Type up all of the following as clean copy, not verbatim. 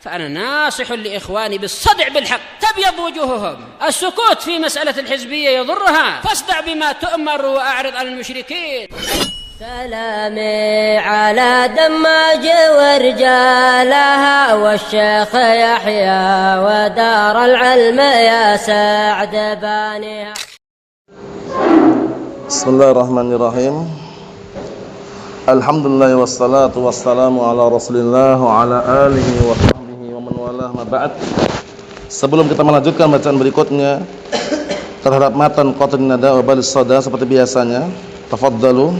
فأنا ناصح لإخواني بالصدع بالحق تبيض وجوههم. السكوت في مسألة الحزبية يضرها، فاصدع بما تؤمر وأعرض عن المشركين. سلامي على دماج ورجالها والشيخ يحيى ودار العلم يا سعد بانيها. Bismillahirrahmanirrahim. Alhamdulillah wassalatu wassalamu ala Rasulillah wa ala alihi wa sahbihi wa man walah ma ba'd. Sebelum kita melanjutkan bacaan berikutnya terhadap matan Qatrun Nada wa Balis Sada seperti biasanya, tafaddalu.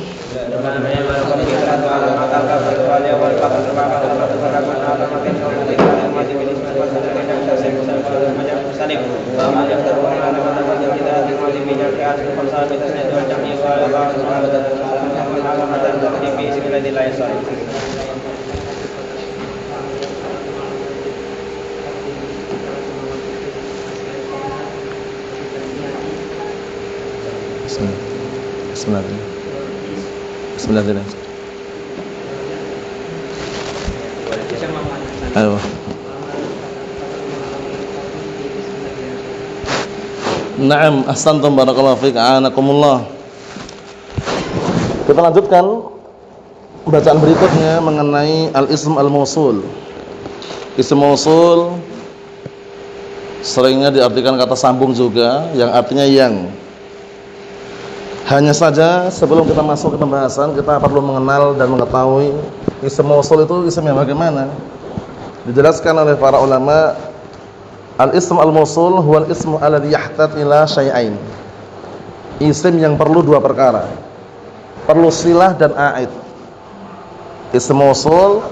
Bismillah. Ayo. Naam, ahsantum barakallahu fiik, a'anakumullah. Kita lanjutkan bacaan berikutnya mengenai al-ism al-mausul. Ism mausul seringnya diartikan kata sambung juga, yang artinya yang. Hanya saja sebelum kita masuk ke pembahasan, kita perlu mengenal dan mengetahui ism mausul itu ism yang bagaimana. Dijelaskan oleh para ulama, al-ism al-mausul huwa al-ismu alladhi yahtaj ila syai'ain. Isim yang perlu dua perkara. Perlu silah dan a'id. Ism mausul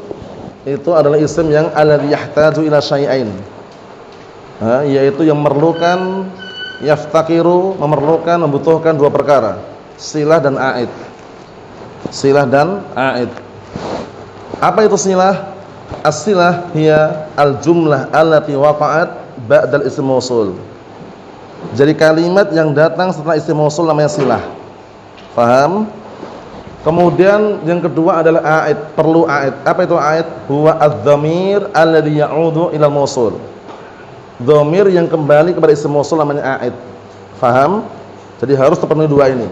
itu adalah isim yang alladhi yahtaju ila syai'ain. Yaitu yang memerlukan, yaftakiru, memerlukan, membutuhkan dua perkara, silah dan a'id. Silah dan a'id. Apa itu silah? As-silah hiya al-jumlah allati waqa'at ba'dal ism mausul. Jadi kalimat yang datang setelah isim mausul namanya silah. Paham? Kemudian yang kedua adalah a'id, perlu a'id. Apa itu a'id? Huwa adz-dhamir alladhi ya'udu ila mausul. Dhamir yang kembali kepada isim mausul namanya a'id. Faham? Jadi harus terpenuhi dua ini.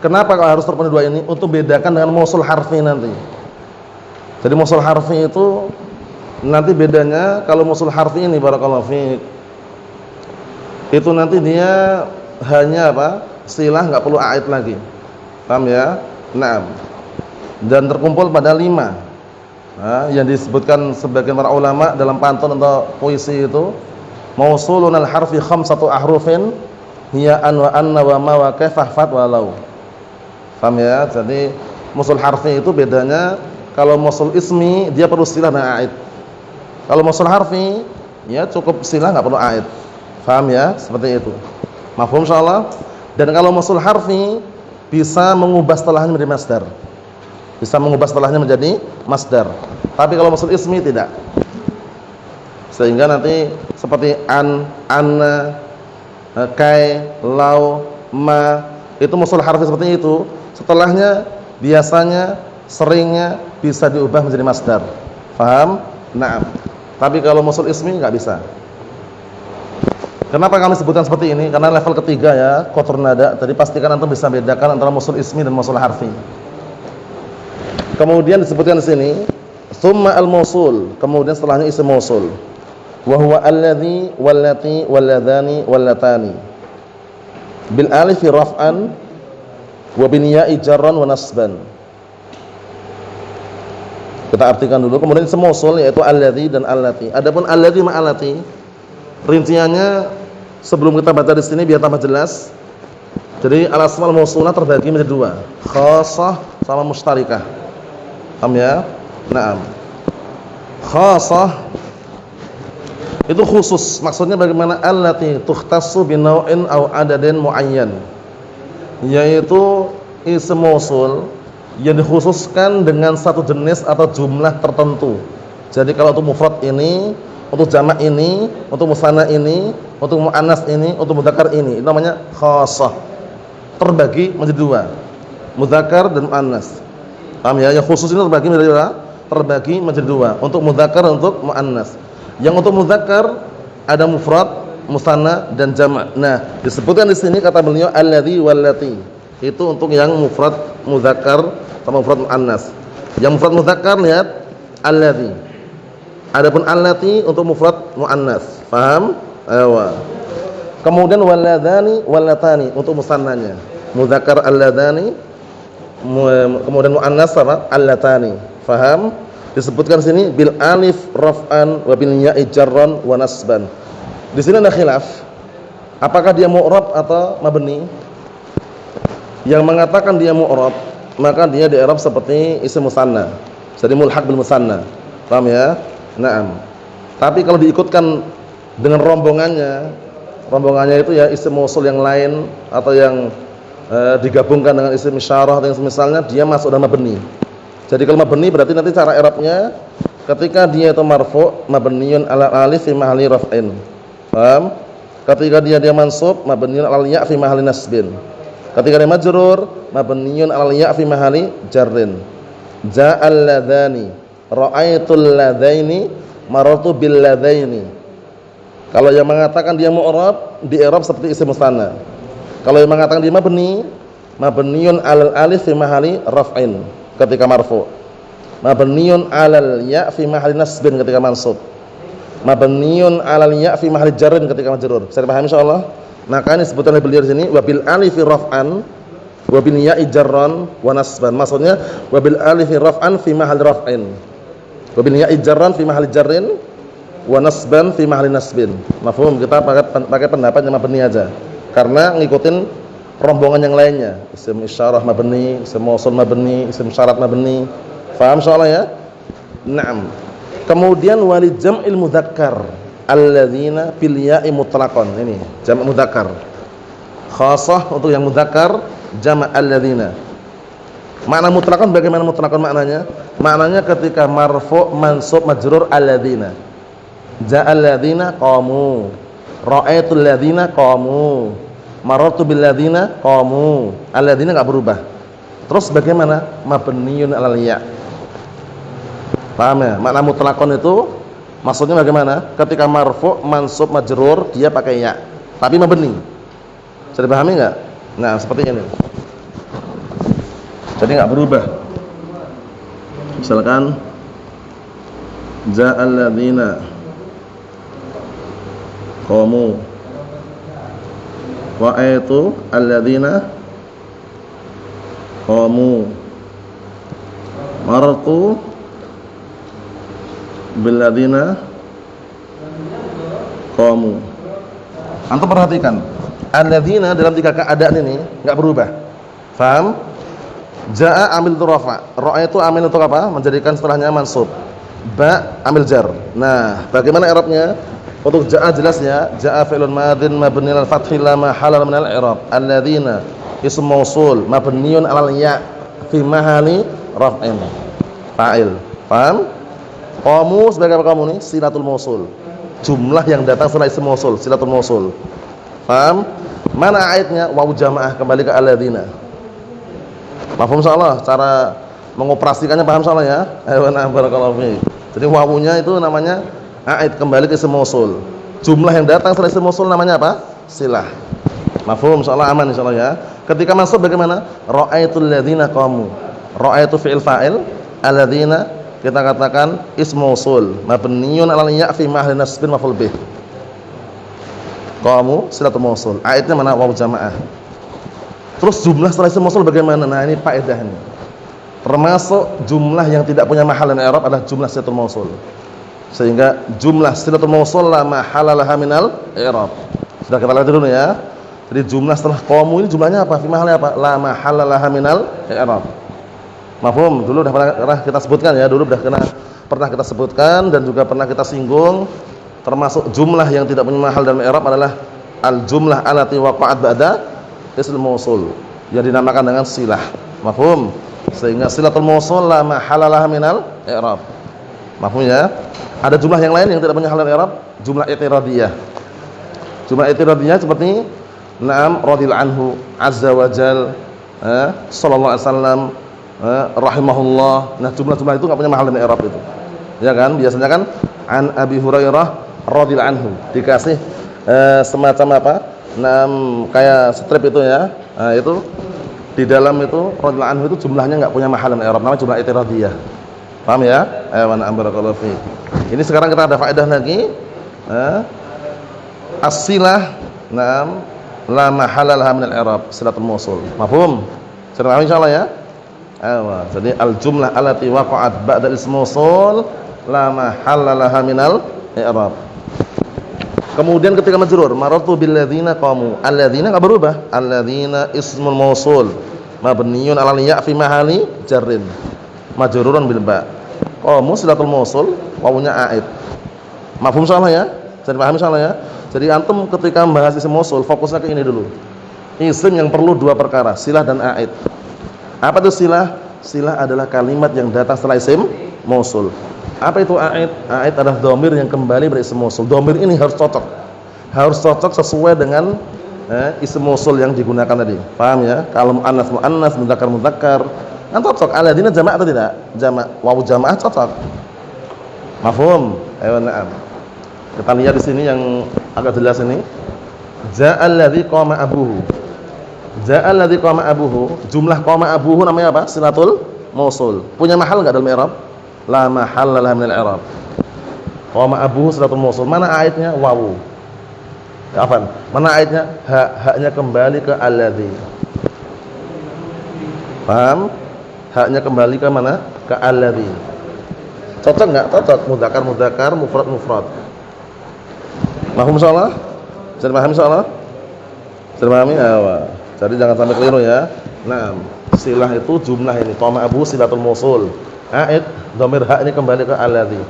Kenapa kalau harus terpenuhi dua ini? Untuk bedakan dengan mausul harfi nanti. Jadi mausul harfi itu nanti bedanya, kalau mausul harfi ini barakallahu fiik, itu nanti dia hanya apa? Silah, enggak perlu a'id lagi. Paham ya? Naam. Dan terkumpul pada 5. Yang disebutkan sebagian para ulama dalam pantun atau puisi itu, mausulun al-harfi khamsatu ahrufin hiya an wa anna wa ma wa kaifah fat walau. Paham ya? Jadi mausul harfi itu bedanya, kalau mausul ismi dia perlu silah dan a'id. Kalau mausul harfi ya cukup silah, enggak perlu a'id. Paham ya? Seperti itu. Mafhum insyaallah? Dan kalau mausul harfi bisa mengubah setelahnya menjadi masdar. Bisa mengubah setelahnya menjadi masdar. Tapi kalau mausul ismi tidak. Sehingga nanti seperti an, anna, kai, lau, ma, itu mausul harfi seperti itu. Setelahnya biasanya, seringnya bisa diubah menjadi masdar. Paham? Naam. Tapi kalau mausul ismi enggak bisa. Kenapa kami sebutkan seperti ini? Karena level ketiga ya, Qatrun Nada. Jadi pastikan antum bisa bedakan antara mausul ismi dan mausul harfi. Kemudian disebutkan di sini, tsumma al-mausul, kemudian setelahnya isim mausul. Wa huwa alladzi wallati walladhani wallatani. Bil alif raf'an wa bin ya'i jarran wa nasban. Kita artikan dulu. Kemudian isim mausul yaitu alladzi dan allati. Adapun alladzi ma allati, rinciannya sebelum kita baca di sini biar tambah jelas. Jadi al-asmaul mausulah terbagi menjadi dua, khassah sama mushtarikah. Paham ya? Naam. Khassah itu khusus, maksudnya bagaimana? Allati tukhtassu bi naw'in aw adadin muayyan. Yaitu isim mausul yang dikhususkan dengan satu jenis atau jumlah tertentu. Jadi kalau untuk mufrad ini, untuk jamak ini, untuk musanna ini, untuk muannas ini, untuk mudzakkar ini, itu namanya khassah. Terbagi menjadi dua, mudzakkar dan muannas. Paham ya? Yang khusus ini terbagi menjadi dua, untuk mudzakkar dan untuk muannas. Yang untuk mudzakkar ada mufrad, musanna dan jama'. Nah, disebutkan di sini kata beliau alladzi wallati. Itu untuk yang mufrad mudzakkar atau mufrad muannas. Yang mufrad mudzakkar lihat alladzi. Adapun allati untuk mufrad muannas. Paham? Ayo. Kemudian walladzani wallatani untuk musannanya. Mudzakkar alladhani, kemudian muannas apa? Allatani. Faham? Disebutkan sini bil alif raf'an wa bil ya'i jarran wa nasban. Di sini ada khilaf. Apakah dia mu'rab atau mabni? Yang mengatakan dia mu'rab, maka dia di i'rab seperti isim musanna. Jadi mulhaq bil musanna. Paham ya? Naam. Tapi kalau diikutkan dengan rombongannya itu ya isim mausul yang lain atau yang digabungkan dengan isim isyarah atau yang semisalnya, dia masuk dalam mabni. Jadi kalau mabni berarti nanti cara i'rabnya ketika dia itu marfu' mabniun ala alif fi mahalli raf'in. Paham? Ketika dia mansub mabniun ala ya' fi mahalli nasbin. Ketika dia majrur mabniun ala ya' fi mahalli jarrin. Ja'al ladzani, ra'aitul ladzaini, marartu bil ladzaini. Kalau yang mengatakan dia mu'rab di i'rab seperti isim musanna. Kalau yang mengatakan dia mabni, mabniun alal alif fi mahalli raf'in ketika marfu'. Mabniun alal ya' fi mahalli nasbin ketika mansub. Mabniun alal ya' fi mahalli jarrin ketika majrur. Bisa dipahami insyaallah? Maka ini disebutkan oleh beliau di sini wabil alifi raf'an wa bil ya'i jarran wa nasban. Maksudnya wabil alifi raf'an fi mahalli raf'in. Wabil ya'i jarran fi mahalli jarrin wa nasban fi mahalli nasbin. Mafhum? Kita pakai pendapat yang mabni aja. Karena ngikutin rombongan yang lainnya. Isim isyarah mabni, isim mausul mabni, isim syarat mabni. Faham insyaallah ya? Naam. Kemudian wali jam'il mudzakkar alladzina bil ya'i mutlaqan. Ini jam' mudzakkar. Khassah untuk yang mudzakkar jam' alladzina. Makna mutlaqan bagaimana mutlaqan maknanya? Maknanya ketika marfu' mansub majrur alladzina. Ja'al ladzina qamu, ra'aitul ladzina qamu, marartu bil ladzina qamu. Alladzina enggak berubah. Terus bagaimana? Mabniun 'alal ya'. Paham ya? Makna mutlaqan itu maksudnya bagaimana? Ketika marfu' mansub majrur dia pakai ya, tapi mabni. Bisa dipahami enggak? Nah, seperti ini. Jadi enggak berubah. Misalkan ja'al ladzina qamu, ra'aitu alladzina qamu, marartu bil ladzina qamu. Antum perhatikan, alladzina dalam tiga keadaan ini enggak berubah. Paham? Jaa amil itu rafa, ra'aitu amil itu apa? Menjadikan setelahnya mansub. Ba amil jar. Nah, bagaimana i'rabnya? Untuk jaa jelasnya, jaa fi'lun madhin mabni al fathi la mahalla min al i'rab. Alladzina ism mausul mabniun alal ya' fi mahalli raf'in. Fa'il. Paham? Qamu sebagai apa kamu nih? Silatul mausul. Jumlah yang datang setelah ism mausul, silatul mausul. Paham? Mana ayatnya? Wawu jamaah kembali ke alladzina. Paham insyaallah cara mengoperasikannya, paham insyaallah ya? Ayo barakallahu fiik. Jadi wawunya itu namanya a'id kembali ke isim mausul. Jumlah yang datang setelah isim mausul namanya apa? Silah. Mafhum insyaallah, aman insyaallah ya. Ketika mansub bagaimana? Ra'aitul ladzina qamu. Ra'aitu fi'il fa'il, alladzina kita katakan ism mausul mabniun 'alal ya' fi mahalli nasbin maf'ul bih. Qamu silatul mausul. A'idnya mana? Wawu jamaah. Terus jumlah setelah isim mausul bagaimana? Nah, ini faedah ini. Termasuk jumlah yang tidak punya mahal dan i'rab adalah jumlah silatul mausul. Sehingga jumlah silatul mausul la mahalla laha minal i'rab. Sudah kita lihat dulu ya. Jadi jumlah setelah qamu ini jumlahnya apa? Fi mahalli apa? La mahalla laha minal i'rab. Mafhum? Dulu sudah pernah kita sebutkan ya, dulu sudah pernah kita sebutkan dan juga pernah kita singgung. Termasuk jumlah yang tidak punya mahal dan i'rab adalah al jumlah allati waqa'at ba'da ism mausul, yang dinamakan dengan silah. Mafhum? Sehingga silatul mausul la mahalla laha minal i'rab. Mafhum ya? Ada jumlah yang lain yang tidak punya hal dan i'rab, jumlah i'tiradiyah. Jumlah i'tiradiyah seperti na'am radhiyallahu anhu, azza wa jal, sallallahu alaihi wasallam, rahimahullah. Nah, jumlah-jumlah itu enggak punya mahal dan i'rab itu. Ya kan? Biasanya kan an Abi Hurairah radhiyallahu anhu. Dikasih semacam apa? Kayak strip itu ya. Nah, itu di dalam itu radhiyallahu anhu itu jumlahnya enggak punya mahal dan i'rab, namanya jumlah i'tiradiyah. Paham ya? Wa na'am barakallahu fi. Ini sekarang kita ada faedah lagi. As-silah la mahalla laha min al-i'rab, silatul mausul. Mafhum? Sudah paham insyaallah ya? Jadi al-jumlah allati waqa'at ba'da ism mausul la mahalla laha min al-i'rab. Kemudian ketika majrur, marartu bil ladzina qamu. Alladzina enggak berubah. Alladzina ismul mausul mabniyyun 'ala al-ya' fi mahalli jarrin. Majrurun bil ba'. Qamu silatul mausul, wawunya a'id. Mafhum insyaallah ya? Jadi paham insyaallah ya? Jadi antum ketika membahas isim mausul fokusnya ke ini dulu. Isim yang perlu dua perkara, silah dan a'id. Apa itu silah? Silah adalah kalimat yang datang setelah isim mausul. Apa itu a'id? A'id adalah dhamir yang kembali berisim mausul. Dhamir ini harus cocok. Harus cocok sesuai dengan isim mausul yang digunakan tadi. Paham ya? Kalau muannas, mudzakkar, kan cocok. Alladzina jamak atau tidak? Jamak. Wawu jamaah cocok. Mafhum? Ayo na'am. Kita lihat di sini yang agak jelas ini. Ja'al ladzi qama abuhu. Ja'al ladzi qama abuhu. Jumlah qama abuhu namanya apa? Silatul mausul. Punya mahal enggak dalam i'rab? La mahalla laha min al-i'rab. Qama abuhu silatul mausul. Mana aidnya? Wawu. Afan. Mana aidnya? Haknya kembali ke alladzi. Paham? Haknya kembali ke mana? Ke alladzi. Cocok enggak? Cocok. Mudzakkar, mufrad. Mahum insyaallah? Bisa dipahami insyaallah? Bisa dipahami? Jadi jangan sampai keliru ya. Nah, silah itu jumlah ini. Qama abu silatul mausul. A'id dhamir ha ini kembali ke alladzi.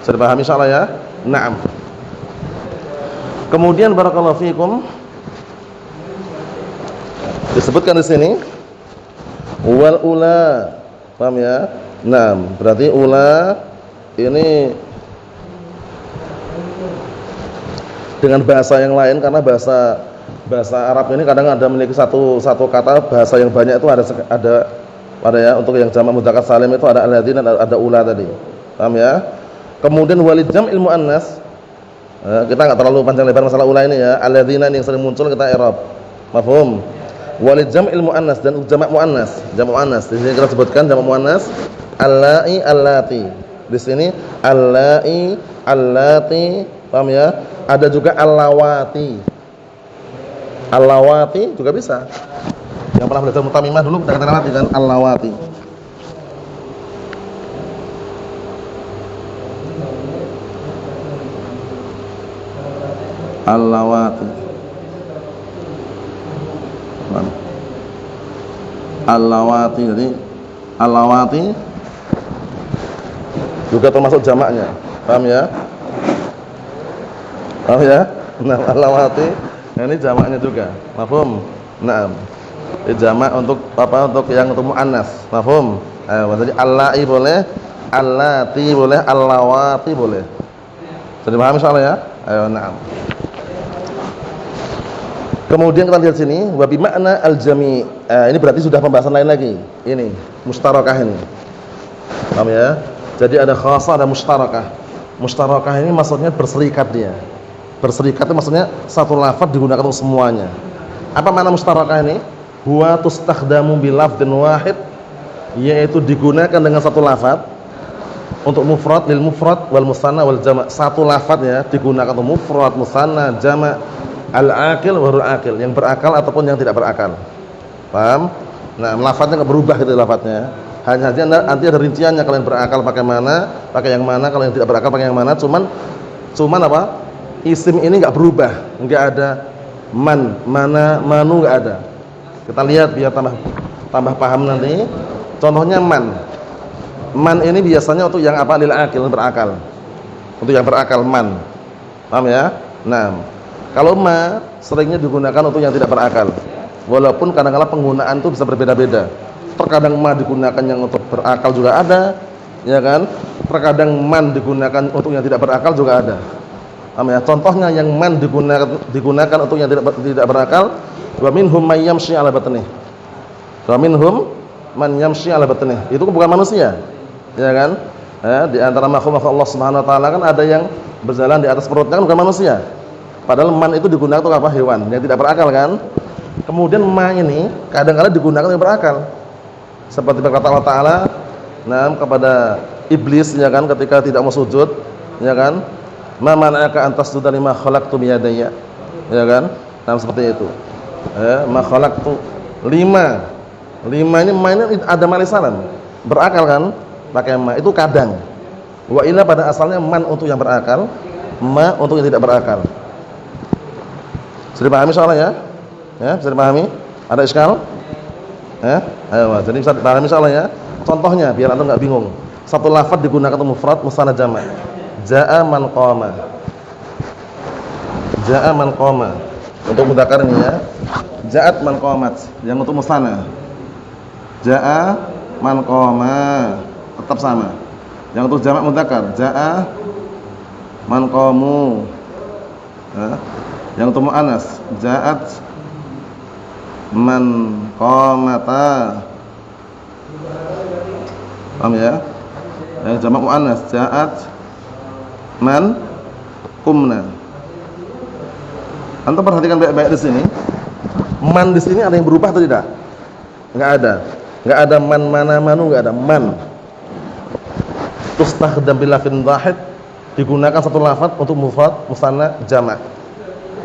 Bisa dipahami insyaallah ya? Naam. Kemudian barakallahu fikum disebutkan di sini wal ula. Paham ya? Naam, berarti ula ini dengan bahasa yang lain, karena bahasa Arab ini kadang ada memiliki satu kata bahasa yang banyak itu ada ya, untuk yang jamak mudzakkar salim itu ada alladzina dan ada ula tadi. Paham ya? Kemudian walid jam'il muannas, kita enggak terlalu panjang lebar masalah ula ini ya. Alladzina yang sering muncul kita i'rab. Mafhum? Walid jam'il muannas dan jamak muannas. Jamak muannas di sini kita sebutkan jamak muannas allai allati. Di sini allai allati. Paham ya? Ada juga allawati. Allawati juga bisa. Yang pernah belajar mutamimah dulu kita latih kan allawati. Allawati. Allawati, jadi allawati juga termasuk jamaknya. Paham ya? Paham ya? Nah, allawati ini jamaknya juga. Mafhum? Naam. Ini jamak untuk apa? Untuk yang untuk muannas. Mafhum? Jadi allai boleh, allati boleh, allawati boleh. Jadi paham insyaallah ya? Ayo, naam. Kemudian kita lihat sini wa bi makna al-jami'. Ini berarti sudah pembahasan lain lagi. Ini mustarakah ini. Paham ya? Jadi ada khassah, ada mustarakah. Mustarakah ini maksudnya berserikat dia. Berserikat itu maksudnya satu lafaz digunakan untuk semuanya. Apa makna mustarakah ini? Huwa tustakhdamu bi lafdhin wahid, yaitu digunakan dengan satu lafaz untuk mufrad, lil mufrad wal musanna wal jama'. Satu lafaz ya digunakan untuk mufrad, musanna, jama', al-aqil wa ghairul aqil, yang berakal ataupun yang tidak berakal. Paham? Nah, lafaznya enggak berubah gitu lafaznya. Hanya nanti ada rinciannya, kalau yang berakal pakai mana, pakai yang mana, kalau yang tidak berakal pakai yang mana. Cuman apa? Isim ini enggak berubah, enggak ada man, mana, manu, enggak ada. Kita lihat biar tambah paham nanti. Contohnya man. Man ini biasanya untuk yang apa? Lil aqil, berakal. Untuk yang berakal man. Paham ya? Nah, kalau ma seringnya digunakan untuk yang tidak berakal. Walaupun kadang-kadang penggunaan itu bisa berbeda-beda. Terkadang ma digunakan yang untuk berakal juga ada, ya kan? Terkadang man digunakan untuk yang tidak berakal juga ada. Ya, contohnya yang man digunakan untuk yang tidak berakal, wa minhum may yamshi 'ala batnih. Wa minhum man yamshi 'ala batnih. Itu bukan manusia. Ya kan? Di antara makhluk Allah Subhanahu wa taala kan ada yang berjalan di atas perutnya kan bukan manusia. Padahal man itu digunakan untuk apa? Hewan yang tidak berakal kan. Kemudian ma ini kadang-kadang digunakan yang berakal. Seperti berkata Allah Taala, kepada iblis ya kan ketika tidak mau sujud, ya kan? Ma mana'aka an tasjuda lima khalaqtu bi yadayya. Ya kan? Seperti itu. Ma khalaqtu lima ini ma ini ada malisalan. Berakal kan? Pakai ma itu kadang. Wa illa pada asalnya man untuk yang berakal, ma untuk yang tidak berakal. Sudah dipahami soalnya ya? Ya, bisa dipahami? Ada iskal? Ayo, jadi bisa dipahami soalnya ya? Contohnya biar antum enggak bingung. Satu lafaz digunakan untuk mufrad, musanna jamak. Jaa man qama. Jaa man qama. Untuk mudzakkar ini ya. Ja'at man qamat. Yang untuk musanna. Jaa man qama. Tetap sama. Yang untuk jamak mudzakkar, jaa man qamu. Yang untuk muannas, ja'at man qamata. Paham ya? Yang jamak muannas, ja'at man qumna. Antum perhatikan baik-baik di sini. Man di sini ada yang berubah atau tidak? Enggak ada. Enggak ada man mana manu, enggak ada man. Tustakhdam bil lafdhin wahid, digunakan satu lafaz untuk mufrad, musanna, jamak.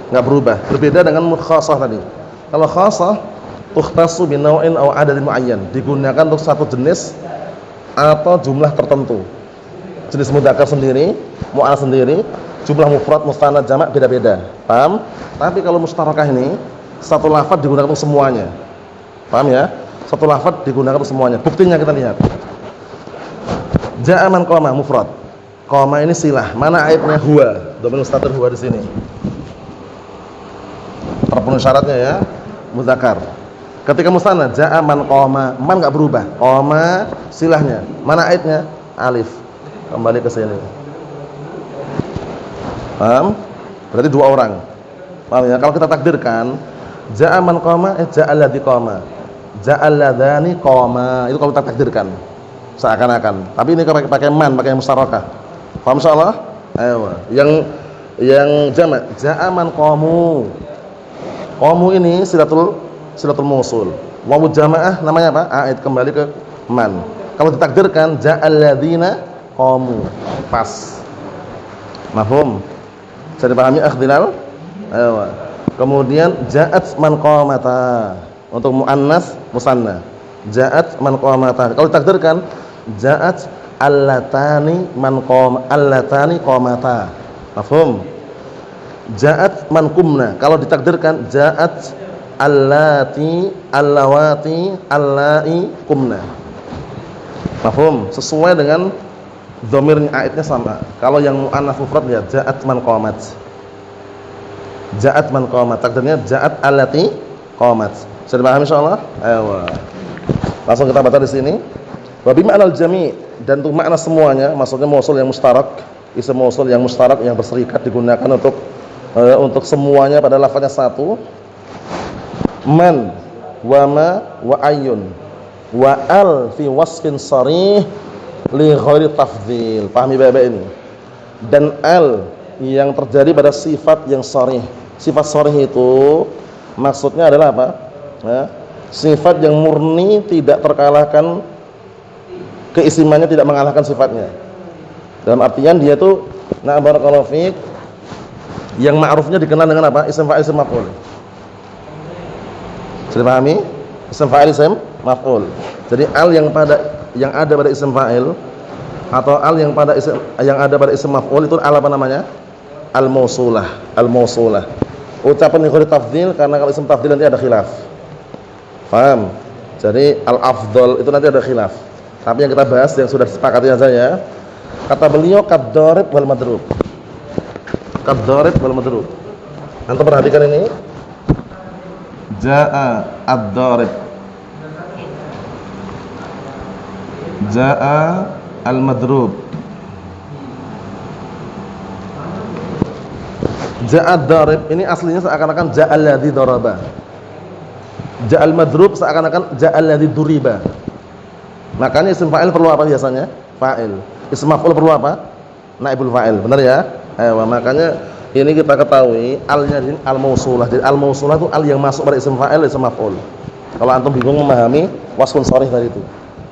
Enggak berubah. Berbeda dengan mukhassah tadi. Kalau khassah tukhtassu bi naw'in aw adadin muayyan, digunakan untuk satu jenis atau jumlah tertentu. Jenis mudzakkar sendiri, muannas sendiri, jumlah mufrad, musanna, jamak beda-beda. Paham? Tapi kalau mustarakah ini satu lafaz digunakan untuk semuanya. Paham ya? Satu lafaz digunakan untuk semuanya. Buktinya kita lihat. Ja'a man qama mufrad. Qama ini silah. Mana aibnya? Huwa. Dhamir mustatir huwa di sini. Terpenuhi syaratnya ya, muzakkar. Ketika musanna, ja'a man qama, man enggak berubah. Qama silahnya. Mana aitnya? Alif. Kembali ke sini. Paham? Berarti dua orang. Paham ya? Kalau kita takdirkan, ja'a man qama, ja'al ladzi qama. Ja'al ladzani qama. Itu kalau kita takdirkan. Seakan-akan. Tapi ini pakai man, pakai musyarakah. Paham insyaallah? Ayo. Yang jamak, ja'a man qamu. Qamu ini silatul mausul. Wawu jamaah namanya apa? Aid kembali ke man. Kalau ditakdirkan ja'al ladzina qamu. Pas. Mafhum? Bisa dipahami akhdilal? Ayo. Kemudian ja'at man qamata. Untuk muannas musanna. Ja'at man qamata. Kalau ditakdirkan ja'at allatani man qama, allatani qamata. Mafhum? Ja'at man qumna. Kalau ditakdirkan ja'at allati, allawati, allai qumna. Mafhum? Sesuai dengan dhamirnya aidnya sama. Kalau yang muannas mufrad ya ja'at man qamat. Ja'at man qamat. Takdirnya ja'at allati qamat. Sudah paham insyaallah? Ayo. Langsung kita baca di sini. Wa bi ma'nal jami', dan untuk makna semuanya, maksudnya mausul yang mustarak, isim mausul yang mustarak yang berserikat digunakan untuk semuanya pada lafaznya satu. Man wa ma wa ayyun wa al fi wasfin sharih li ghairi tafdhil. Pahami baik-baik ini. Dan al yang terjadi pada sifat yang sharih. Sifat sharih itu maksudnya adalah apa? Sifat yang murni, tidak terkalahkan, keisimannya tidak mengalahkan sifatnya. Dalam artian dia itu barakallahu fiik, yang ma'rufnya dikenal dengan apa? Isim fa'il, isim maf'ul. Sudah pahami? Isim fa'il, isim maf'ul. Jadi al yang ada pada isim fa'il atau al yang ada pada isim maf'ul itu al apa namanya? Al-mausulah. Al-mausulah. Ucapan yang tafdhil, karena kalau isim tafdhil nanti ada khilaf. Paham? Jadi al-afdal itu nanti ada khilaf. Tapi yang kita bahas yang sudah disepakati saja ya. Kata beliau kad-dharib wal madrub. Kad-dharib wal madrub. Antum perhatikan ini. Jaa ad-dharib. Jaa al-madrub. Jaa ad-dharib ini aslinya seakan-akan ja'al ladzi daraba. Ja'al madrub seakan-akan ja'al ladzi duriba. Makanya isim fa'il perlu apa biasanya? Fa'il. Isim maf'ul perlu apa? Naibul fa'il, benar ya? Makanya ini kita ketahui al-nya ini al-mausulah. Jadi al-mausulah itu al yang masuk pada isim fa'il, isim maf'ul. Kalau antum bingung memahami wasfun sharih tadi itu.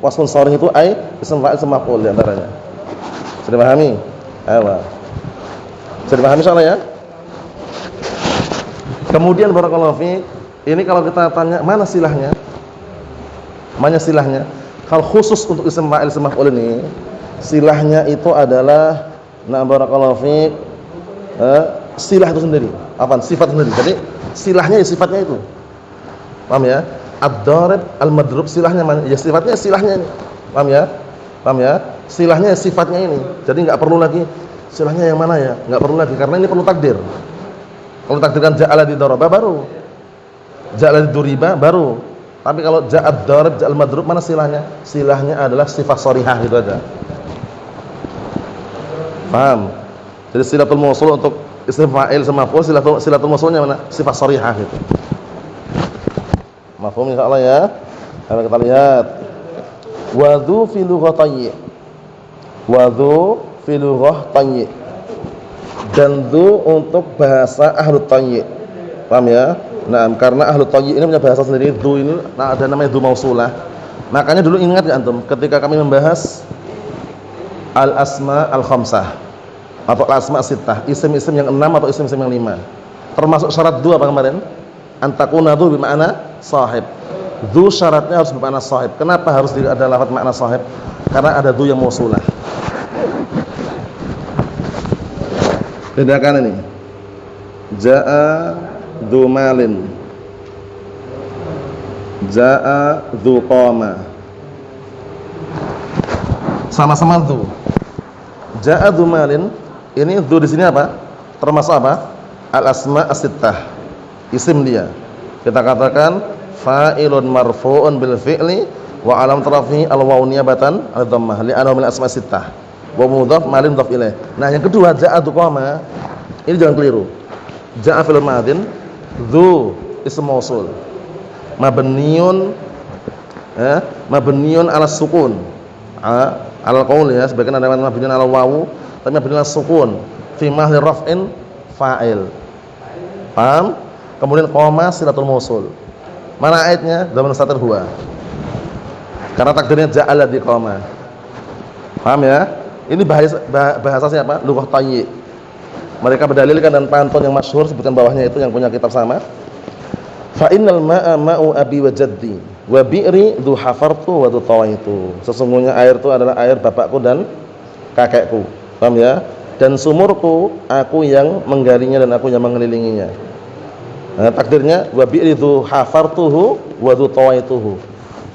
Wasfun sharih itu ai isim fa'il, isim maf'ul di antaranya. Sudah pahami? Sudah pahami soalnya ya? Kemudian barakallahu fi, ini kalau kita tanya mana silahnya? Mana silahnya? Kalau khusus untuk isim fa'il, isim maf'ul ini, silahnya itu adalah barakallahu fi, silah itu sendiri. Apaan? Sifat sendiri. Jadi silahnya ya sifatnya itu. Paham ya? Ad-darib, al-madrub silahnya ya sifatnya silahnya ini. Paham ya? Paham ya? Silahnya ya sifatnya ini. Jadi enggak perlu lagi silahnya yang mana ya? Enggak perlu lagi karena ini perlu takdir. Kalau takdirkan ja'ala di daraba baru. Ja'ala di duriba baru. Tapi kalau ja'ad darib, ja'al madrub mana silahnya? Silahnya adalah sifat sharihah gitu aja. Paham? Jadi silatul mausul untuk isim fa'il sama maf'ul, silatul mausulnya mana? Sifat sharihah gitu. Mafhum insyaallah ya. Kalau kita lihat wadhu fi lughatayyi. Wadhu fi lughatayyi. Dan dhu untuk bahasa ahlut tayyi. Paham ya? Nah, karena ahlut tayyi ini punya bahasa sendiri. Dhu ini ada namanya dhu mausulah. Makanya dulu ingat ya antum ketika kami membahas al-asma al-khamsah atau al-asma sittah, isim-isim yang 6 atau isim-isim yang 5. Termasuk syarat dhu apa kemarin? Antakuna dhu bermakna sahib. Dhu syaratnya harus bermakna sahib. Kenapa harus ada lafaz makna sahib? Karena ada dhu yang mausulah. Bedakan ini. Jaa dhu malin. Jaa dhu qama. Sama-sama dhu. Jaa dhu malin, ini dhu di sini apa? Termasuk apa? Al-asma as-sittah. Isim dia. Kita katakan fa'ilun marfu'un bil fi'li wa alam rafi'i al-wawu niyabatan al-dhammah li'annahu min asma sittah. Wa mudhaf malin mudhaf ilaih. Nah, yang kedua ja'a qama. Ini jangan keliru. Ja'a fil madin, dzu ism mausul. Mabniun mabniun ala sukun. Ala qaul ya, sebagian ada mabniun ala wawu, tapi mabniun ala sukun fi mahalli raf'in fa'il. Paham? Kemudian qama silatul mausul. Mana ayatnya? Dalam statir huwa. Karena takdirnya ja'ala di qama. Paham ya? Ini bahasa siapa? Lughah tayyi. Mereka berdalilkan dan pantun yang masyhur sebutkan bawahnya itu yang punya kitab sama. Fa innal ma'a ma'u abi wa jaddi wa bi'ri dhu hafartu wa dhu tawaitu. Sesungguhnya air itu adalah air bapakku dan kakekku. Paham ya? Dan sumurku aku yang menggalinya dan aku yang mengelilinginya. Nah, takdirnya wa bi'ri dhu hafartuhu wa dhu tawaituhu.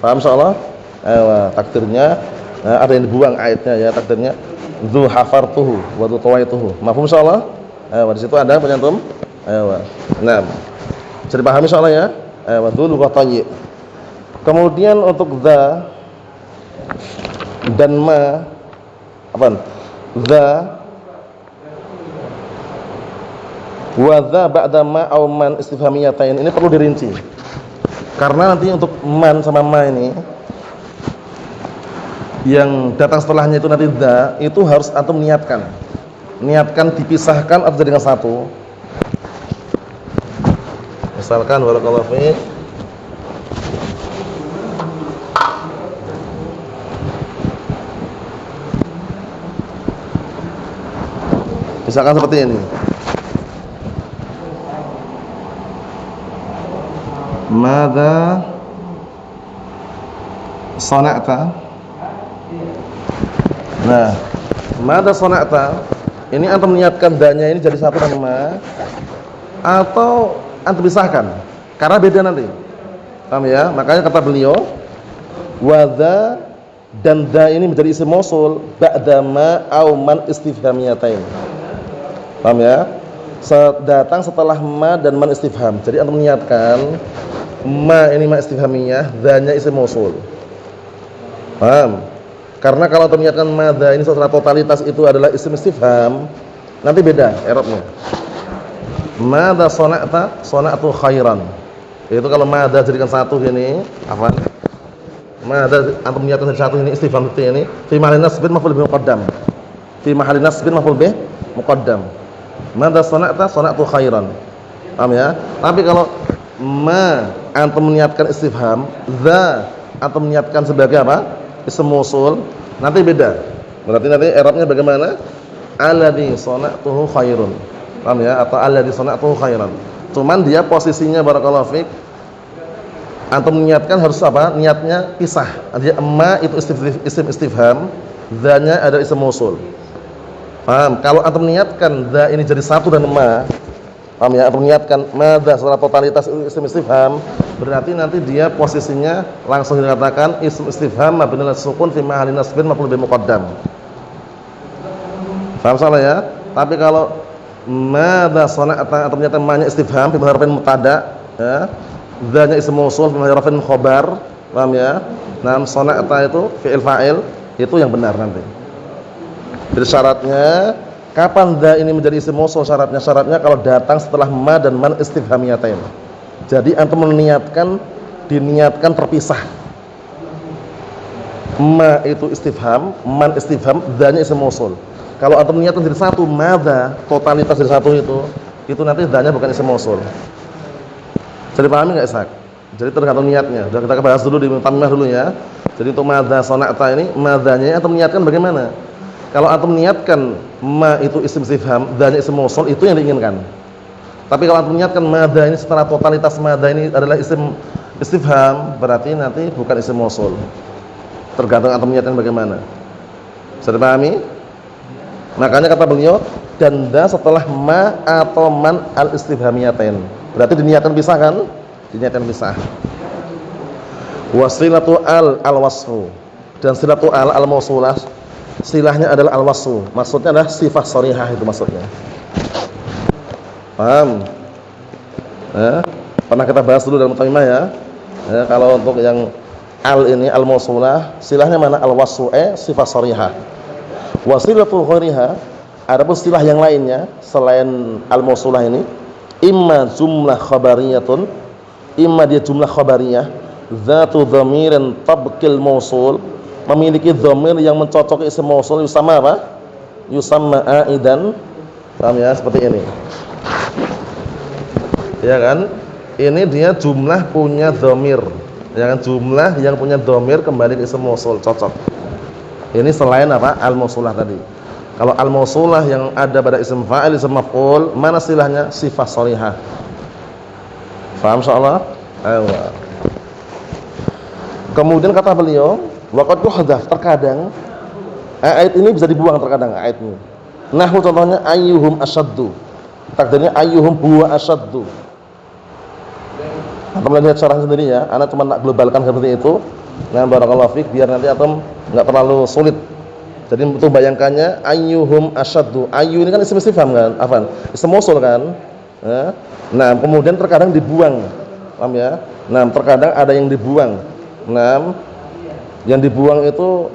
Paham insyaallah? Takdirnya ada yang dibuang ayatnya ya, takdirnya dzu hafartuhu wa dzu tawaituhu. Mafhum insyaallah? Di situ ada penyantum. Nah. Bisa dipahami insyaallah ya? Dzu lughah tayyi. Kemudian untuk dza dan ma apa? Dza wa dza ba'da ma aw man istifhamiyatain. Ini perlu dirinci. Karena nanti untuk man sama ma ini yang datang setelahnya itu nanti dza itu harus antum niatkan dipisahkan atau dengan satu. Misalkan barakallahu fiik misalkan seperti ini, madza sana'ta. Nah, madza sana'ta ini antum niatkan danya ini jadi satu nama atau antum pisahkan karena beda nanti. Paham ya? Makanya kata beliau wadza dan da ini menjadi isim mausul ba'da ma au man istifhamiyatain. Paham ya? Datang setelah ma dan man istifham. Jadi antum niatkan ma ini ma istifhamiyah, danya isim mausul. Paham? Karena kalau ternyata madza ini secara totalitas itu adalah isim istifham, nanti beda i'rabnya. Madza sana'ta, sana'tu khairan. Itu kalau madza jadikan satu gini, apa? Madza antum niatkan dari satu ini istifham ini fi mahallin nasbin maf'ul bih muqaddam. Fi mahallin nasbin maf'ul bih muqaddam. Madza sana'ta sana'tu khairan. Paham ya? Tapi kalau ma antum meniatkan istifham, dza antum meniatkan sebagai apa? Ism mausul, nanti beda. Berarti nanti i'rabnya bagaimana? Alladzi sana'tuhu khairun. Paham ya? Atau alladzi sana'tuhu khairan. Cuman dia posisinya barakallahu fik antum niatkan harus apa? Niatnya pisah. Artinya ma itu isim istifham, dzanya ada ism mausul. Paham? Kalau antum niatkan dza ini jadi satu dan ma, paham ya? Antum niatkan madza secara totalitas isim istifham, berarti nanti dia posisinya langsung dikatakan isim istifham mabni ala sukun fi mahallin nasbin maf'ul bih muqaddam. Paham salah ya? Tapi kalau madza sana'ta atau ternyata ma-nya istifham fi harfin mubtada, ya. Dzanya ism mausul fi harfin khabar, paham ya? Nah, sana'ta itu fi'il fa'il, itu yang benar nanti. Jadi syaratnya kapan dza ini menjadi isim mausul? Syaratnya kalau datang setelah ma dan man istifhamiyatain. Jadi antum diniatkan terpisah. Ma itu istifham, man istifham, dzanya isim mausul. Kalau antum niatkan jadi satu, madza totalitas dari satu itu nanti dzanya bukan isim mausul. Jadi pahami enggak Ishak? Jadi tergantung niatnya. Sudah kita bahas dulu di mutamimah dulu ya. Jadi untuk madza sana'ta ini madzanya antum niatkan bagaimana? Kalau antum niatkan ma itu isim istifham, dzanya isim mausul, itu yang diinginkan. Tapi kalau antum niatkan madza ini secara totalitas madza ini adalah isim istifham, berarti nanti bukan isim mausul. Tergantung antum niatkan bagaimana. Sudah pahami? Makanya kata beliau dan da setelah ma atau man al istifhamiyatain. Berarti diniatkan pisah kan? Diniatkan pisah. Wasilatu al wasfu. Dan silatu al mausulah silahnya adalah al wasfu. Maksudnya adalah sifat sharihah itu maksudnya. Paham? Pernah kita bahas dulu dalam mutamimah ya. Kalau untuk yang al ini al mausulah, silahnya mana? Al wasfu sifat sharihah. Wasilatul ghairiha, adapun istilah yang lainnya selain al mausulah ini, imma jumlah khabariyatun, imma dia jumlah khabariyah, dzatu dhamirin tabqil mausul, memiliki dhamir yang mencocoki isim mausul, yusamma apa? Yusamma aidan. Paham ya? Seperti ini. Ya kan? Ini dia jumlah punya dhamir. Ya kan? Jumlah yang punya dhamir kembali ke isim mausul, cocok. Ini selain apa? Al-mausulah tadi. Kalau al-mausulah yang ada pada isim fa'il, isim maf'ul, mana istilahnya? Sifat sharihah. Paham insyaallah? Ayo. Kemudian kata beliau, waqad yuhdhaf, terkadang ayat ini bisa dibuang terkadang ayat ini. Nahwu contohnya ayyuhum asyaddu. Takdirnya ayyuhum huwa asyaddu. Antum lihat syarah sendiri ya, ana cuma nak globalkan seperti itu. Nah, barakallahu fik biar nanti antum enggak terlalu sulit. Jadi untuk bayangkannya ayyuhum asyaddu. Ayyu ini kan isim istifham kan? Afwan, isim mausul kan? Nah, kemudian terkadang dibuang. Paham ya? Nah, terkadang ada yang dibuang. Nah, yang dibuang itu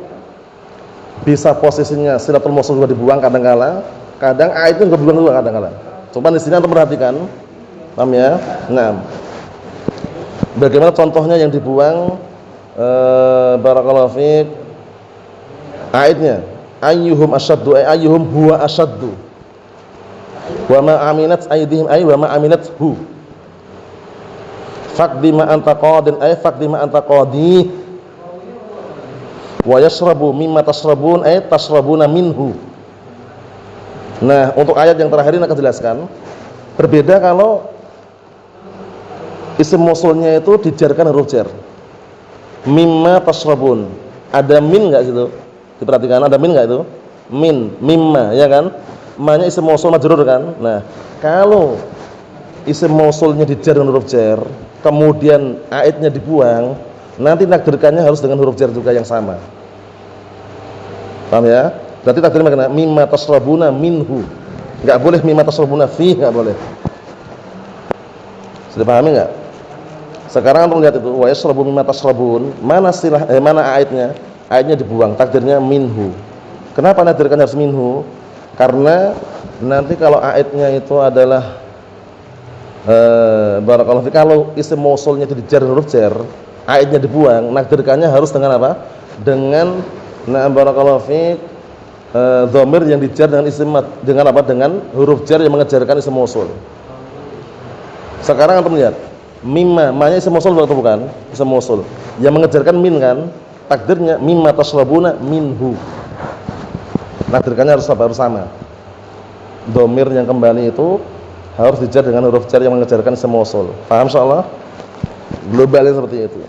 bisa posisinya silatul mausul juga dibuang kadang-kala. Kadang ayat itu juga dibuang juga kadang-kala. Coba di sini antum perhatikan. Paham ya? Nah, bagaimana contohnya yang dibuang? Barakallahu fiik. Ayatnya ayyuhum asyaddu ayyuhum huwa asyaddu wa ma aminat aydihim wa ma aminathu faqdi ma anta qadin faqdi ma anta qadi wa yashrabu mimma tashrabun tashrabuna minhu. Nah, untuk ayat yang terakhir ini akan jelaskan. Berbeda kalau isim mausulnya itu dijarkan huruf jar. Mimma tashrabun. Ada min enggak situ? Diperhatikan ada min enggak itu? Min, mimma, ya kan? Ma-nya isim mausul majrur kan? Nah, kalau isim mausulnya dijar dengan huruf jar, kemudian aidnya dibuang, nanti takdirkannya harus dengan huruf jar juga yang sama. Paham ya? Berarti takdirnya bagaimana? Mimma tashrabuna minhu. Enggak boleh mimma tashrabuna fi, enggak boleh. Sudah pahami enggak? Sekarang antum lihat itu wa yashrabu mimma tashrabun, mana silah mana aidnya? Aidnya dibuang, takdirnya minhu. Kenapa takdirkan harus minhu? Karena nanti kalau aidnya itu adalah barakallahu fi, kalau isim mausulnya itu dijar huruf jar, aidnya dibuang, nakdirkannya harus dengan apa? Dengan na'am barakallahu fiik dhamir yang dijar dengan isim dengan apa? Dengan huruf jar yang mengejarkan isim mausul. Sekarang antum lihat, mimma, ma-nya isim mausul atau bukan? Isim mausul. Yang mengejarkan min kan? Takdirnya mimma tashrabuna minhu. Nakdirkannya harus sama. Dhamir yang kembali itu harus dijar dengan huruf jar yang mengejarkan isim mausul. Paham insyaallah? Globalnya seperti itu.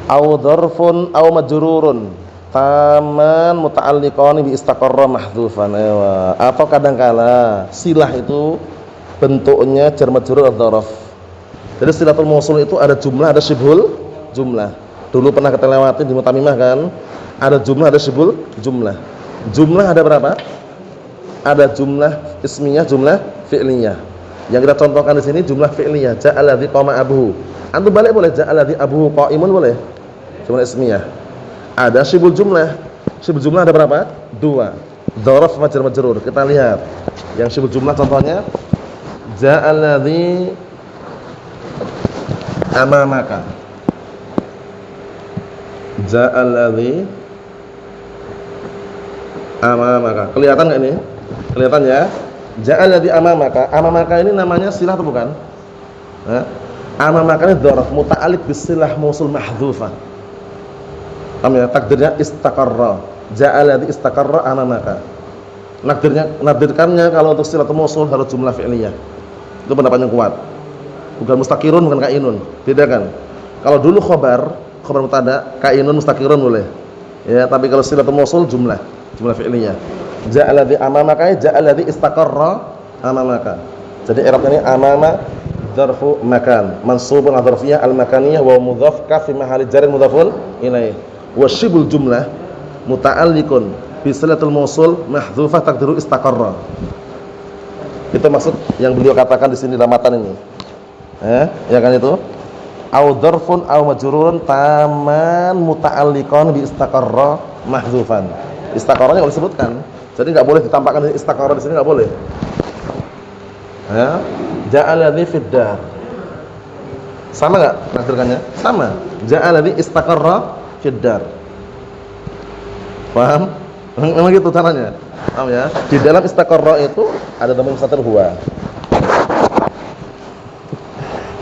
Au dzarfun au majrurun taman muta'alliqan bi istaqarra mahdhufan. Atau kadangkala silah itu bentuknya jar majrur atau dzaraf. Jadi silatul mausul itu ada jumlah, ada syibhul jumlah. Dulu pernah kita lewati di mutamimah kan? Ada jumlah, ada syibhul jumlah. Jumlah ada berapa? Ada jumlah ismiyah, jumlah fi'liyah. Yang kita contohkan di sini jumlah fi'liyah. Ja'aladzi qama abuhu. Antum balik boleh ja'aladzi abuhu qa'imun boleh. Jumlah ismiyah. Ada syibhul jumlah. Syibhul jumlah ada berapa? 2. Dzaraf jar majrur. Kita lihat. Yang syibhul jumlah contohnya ja'aladzi amamaka. Ja'aladzi amamaka. Kelihatan enggak ini? Kelihatan ya? Ja'aladzi amamaka. Amamaka ini namanya silah atau bukan? Amamaka ini dzaraf muta'alliq bis silah mausul mahdhufah. Paham ya? Takdirnya istaqarra. Ja'aladzi istaqarra amamaka. Nakdirkannya kalau untuk silatul mausul harus jumlah fi'liyah. Itu pendapat yang kuat. Bukan mustaqirun, bukan kainun. Beda kan? Kalau dulu khabar mutada, kainun mustaqirun boleh. Ya, tapi kalau silatul mausul jumlah fi'liyah. Ja'aladzi amamaka, ja'aladzi istaqarra amamaka. Jadi i'rab ini amama dzarfu makan, mansubun dzarfiyah al-makaniyah wa mudhaf ka fi mahalli jar mudhafun ilaih. Wa syibul jumlah muta'alliqun bi silatul mausul mahdhufah taqdiru istaqarra. Itu maksud yang beliau katakan di sini dalam matan ini. Ya kan itu? Au dzarfun au majrurun taman muta'alliqan bi istaqarra mahdhufan. Istaqarranya kalau disebutkan. Jadi enggak boleh ditampakkan istaqarra di sini, enggak boleh. Ya. Ja'aladzi fid dar. Sama enggak nakdirkannya? Sama. Ja'aladzi istaqarra fid dar. Paham? Memang gitu caranya. Paham ya? Di dalam istaqarra itu ada dhamir mustatir huwa.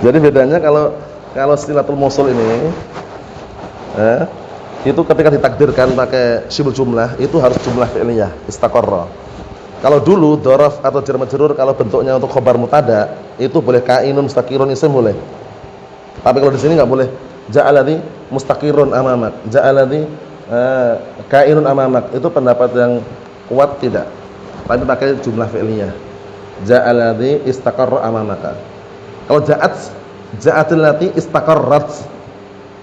Jadi bedanya kalau silatul mausul ini itu ketika ditakdirkan pakai syibhul jumlah itu harus jumlah fi'liyah istaqarra. Kalau dulu dzaraf atau jar majrur kalau bentuknya untuk khabar mutada itu boleh kainun mustaqirun isim boleh. Tapi kalau di sini enggak boleh. Ja'aladzi mustaqirun amamak, ja'aladzi kainun amamak. Itu pendapat yang kuat tidak. Tapi pakai jumlah fi'liyah. Ja'aladzi istaqarra amamaka. Kalau ja'atil lati istaqarrat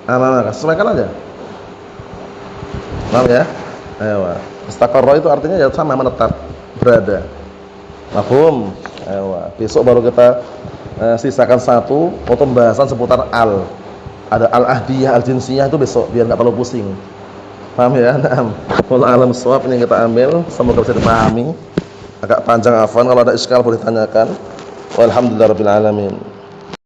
amamaka. Sesuaikan aja. Paham ya? Ayo. Istaqarra itu artinya ya sama, menetap, berada. Mafhum? Ayo. Besok baru kita sisakan satu untuk pembahasan seputar al. Ada al-ahdiyah, al-jinsiyah itu besok biar enggak terlalu pusing. Paham ya? Naam. Wallahu a'lam bissawab ini yang kita ambil, semoga bisa dipahami. Agak panjang afwan, kalau ada iskal boleh tanyakan. Walhamdulillahirabbil alamin.